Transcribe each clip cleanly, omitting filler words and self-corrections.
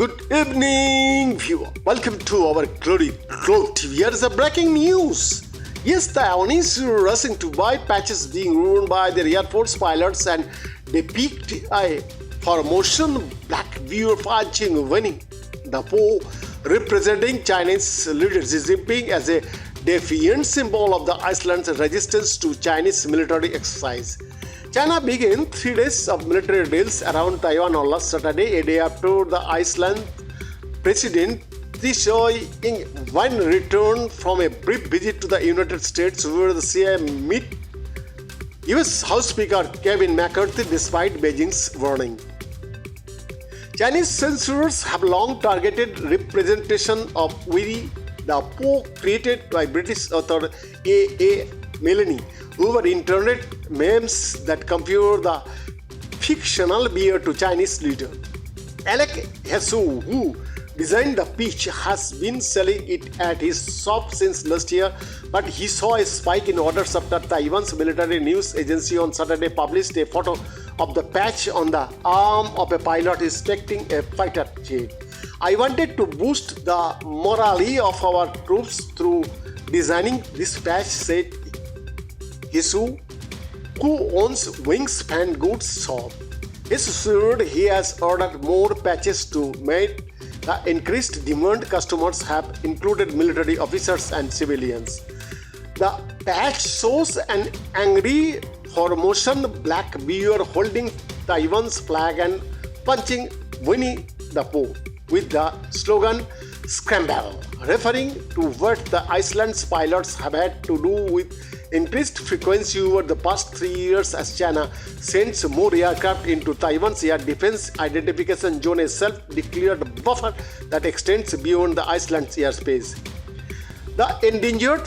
Good evening, viewer. Welcome to our Glory Globe TV. Here is a breaking news. Yes, Taiwanese were rushing to buy patches being worn by their Air Force pilots, and they peaked a Formosan black viewer patching winning. The Po representing Chinese leader Xi Jinping as a defiant symbol of the Iceland's resistance to Chinese military exercise. China began 3 days of military drills around Taiwan on last Saturday, a day after the Iceland President Tsai Ing-wen returned from a brief visit to the United States, where the CIA met U.S. House Speaker Kevin McCarthy despite Beijing's warning. Chinese censors have long targeted representation of Winnie the Pooh created by British author A. Melanie over internet memes that compare the fictional bear to Chinese leader. Alec Hesu, who designed the pitch, has been selling it at his shop since last year, but he saw a spike in orders after Taiwan's military news agency on Saturday published a photo of the patch on the arm of a pilot inspecting a fighter jet. "I wanted to boost the morale of our troops through designing this patch," said Hesu, who owns Wingspan Goods shop. He said he has ordered more patches to meet the increased demand. Customers have included military officers and civilians. The patch shows an angry Formosan black bear holding Taiwan's flag and punching Winnie the Pooh with the slogan "Scramble," referring to what the Iceland's pilots have had to do with increased frequency over the past 3 years as China sends more aircraft into Taiwan's air defense identification zone, a self-declared buffer that extends beyond the Iceland's airspace. The endangered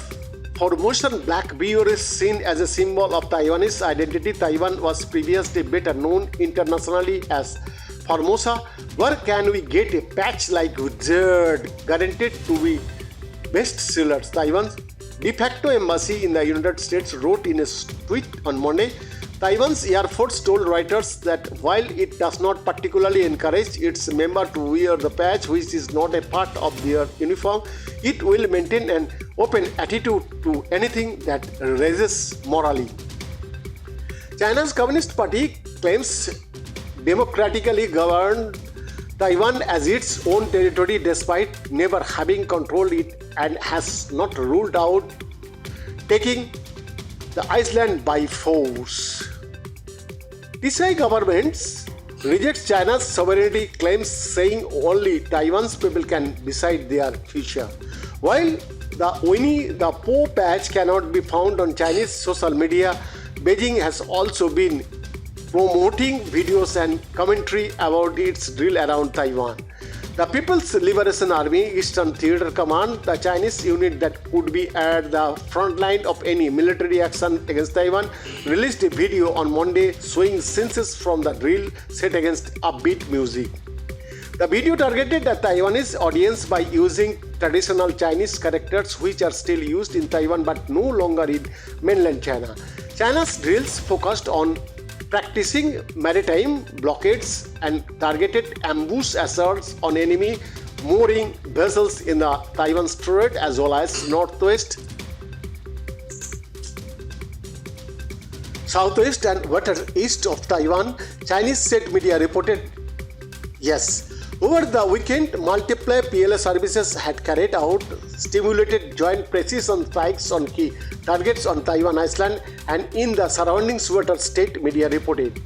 Formosan black bear is seen as a symbol of Taiwanese identity. Taiwan was previously better known internationally as Formosa. Where can we get a patch like Wizard guaranteed to be bestsellers? Taiwan's de facto embassy in the United States wrote in a tweet on Monday. Taiwan's Air Force told Reuters that while it does not particularly encourage its members to wear the patch, which is not a part of their uniform, it will maintain an open attitude to anything that raises morale. China's Communist Party claims democratically governed Taiwan as its own territory despite never having controlled it, and has not ruled out taking the island by force. Tsai government rejects China's sovereignty claims, saying only Taiwan's people can decide their future. While the Winnie the Pooh patch cannot be found on Chinese social media, Beijing has also been promoting videos and commentary about its drill around Taiwan. The People's Liberation Army Eastern Theater Command, the Chinese unit that could be at the front line of any military action against Taiwan, released a video on Monday showing scenes from the drill set against upbeat music. The video targeted the Taiwanese audience by using traditional Chinese characters which are still used in Taiwan but no longer in mainland China. China's drills focused on practicing maritime blockades and targeted ambush assaults on enemy mooring vessels in the Taiwan Strait as well as northwest, southwest and east of Taiwan, Chinese state media reported. Yes, over the weekend, multiple PLA services had carried out stimulated joint precision strikes on key targets on Taiwan Island and in the surrounding water, state media reported.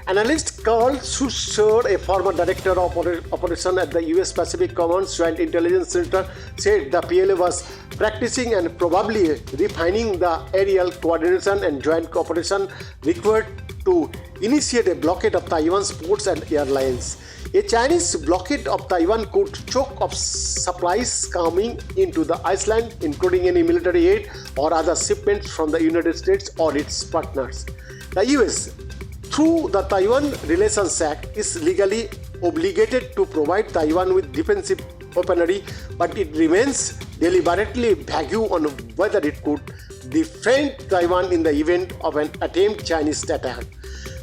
Analyst Carl Schurter, a former director of operation at the U.S. Pacific Command's Joint Intelligence Center, said the PLA was practicing and probably refining the aerial coordination and joint cooperation required to initiate a blockade of Taiwan's ports and airlines. A Chinese blockade of Taiwan could choke off supplies coming into the island, including any military aid or other shipments from the United States or its partners. The US, through the Taiwan Relations Act, is legally obligated to provide Taiwan with defensive weaponry, but it remains deliberately vague on whether it could defend Taiwan in the event of an attempted Chinese attack.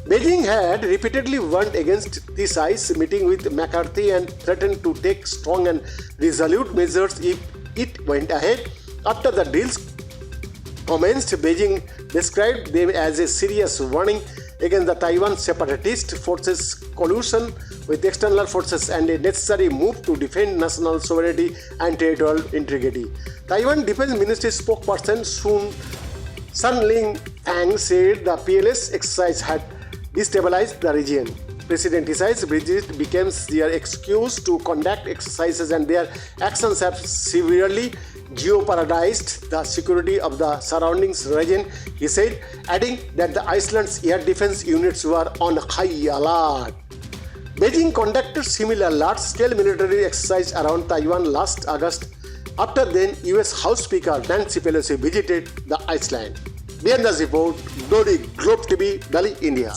Beijing had repeatedly warned against this ice meeting with McCarthy and threatened to take strong and resolute measures if it went ahead. After the deals commenced, Beijing described them as a serious warning against the Taiwan separatist forces' collusion with external forces and a necessary move to defend national sovereignty and territorial integrity. Taiwan Defense Ministry spokesperson Sun Ling Fang said the PLS exercise had destabilized the region. President Tsai's visit becomes their excuse to conduct exercises, and their actions have severely jeopardized the security of the surrounding region, he said, adding that the Iceland's air defense units were on high alert. Beijing conducted similar large-scale military exercise around Taiwan last August, after then US House Speaker Nancy Pelosi visited the Iceland. Behind the report, Globe TV, Delhi, India.